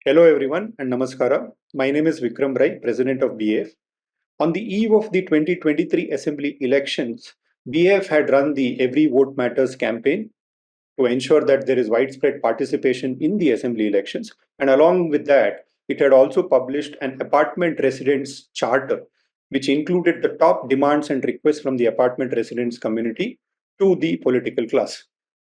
Hello everyone and Namaskara. My name is Vikram Rai, President of BAF. On the eve of the 2023 Assembly elections, BAF had run the Every Vote Matters campaign to ensure that there is widespread participation in the Assembly elections. And along with that, it had also published an apartment residents charter, which included the top demands and requests from the apartment residents community to the political class.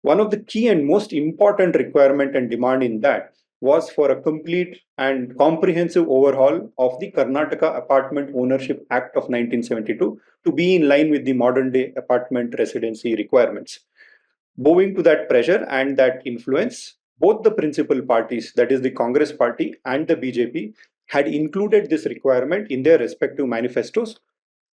One of the key and most important requirement and demand in that was for a complete and comprehensive overhaul of the Karnataka Apartment Ownership Act of 1972 to be in line with the modern day apartment residency requirements. Owing to that pressure and that influence, both the principal parties, that is the Congress party and the BJP, had included this requirement in their respective manifestos.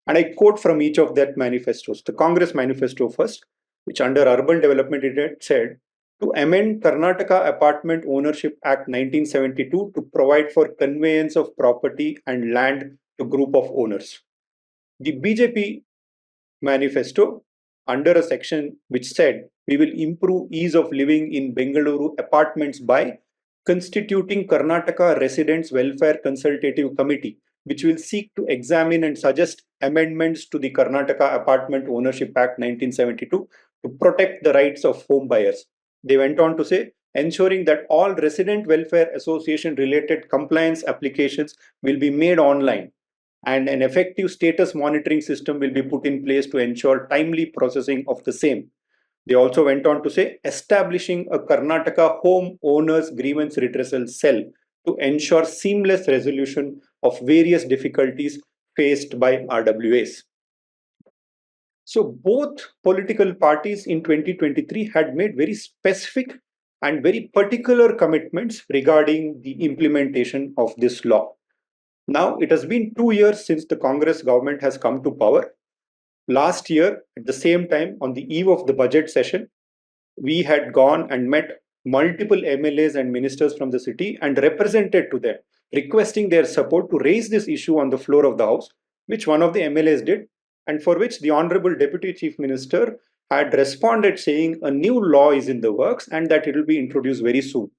And I quote from each of that manifestos. The Congress manifesto first, which under urban development it had said, to amend Karnataka Apartment Ownership Act 1972 to provide for conveyance of property and land to group of owners. The BJP manifesto under a section which said we will improve ease of living in Bangalore apartments by constituting Karnataka Residents Welfare Consultative Committee, which will seek to examine and suggest amendments to the Karnataka Apartment Ownership Act 1972 to protect the rights of home buyers. They went on to say, ensuring that all resident welfare association related compliance applications will be made online and an effective status monitoring system will be put in place to ensure timely processing of the same. They also went on to say establishing a Karnataka homeowners grievance redressal cell to ensure seamless resolution of various difficulties faced by RWAs. So both political parties in 2023 had made very specific and very particular commitments regarding the implementation of this law. Now, it has been 2 years since the Congress government has come to power. Last year, at the same time, on the eve of the budget session, we had gone and met multiple MLAs and ministers from the city and represented to them, requesting their support to raise this issue on the floor of the House, which one of the MLAs did, and for which the Honorable Deputy Chief Minister had responded saying a new law is in the works and that it will be introduced very soon.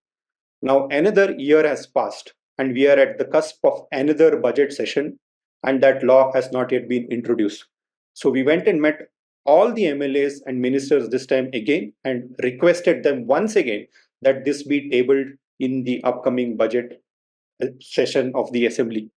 Now, another year has passed and we are at the cusp of another budget session and that law has not yet been introduced. So we went and met all the MLAs and ministers this time again and requested them once again that this be tabled in the upcoming budget session of the Assembly.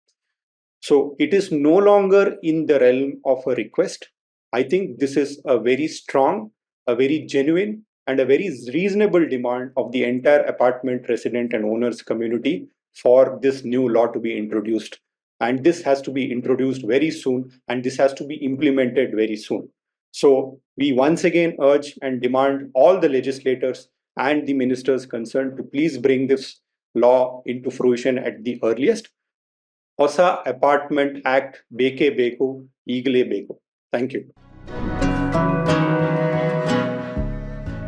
So it is no longer in the realm of a request. I think this is a very strong, a very genuine, and a very reasonable demand of the entire apartment resident and owners community for this new law to be introduced. And this has to be introduced very soon, and this has to be implemented very soon. So we once again urge and demand all the legislators and the ministers concerned to please bring this law into fruition at the earliest. ಹೊಸ apartment act ಬೇಕೇ ಬೇಕು, ಈಗಲೇ ಬೇಕು. Thank you.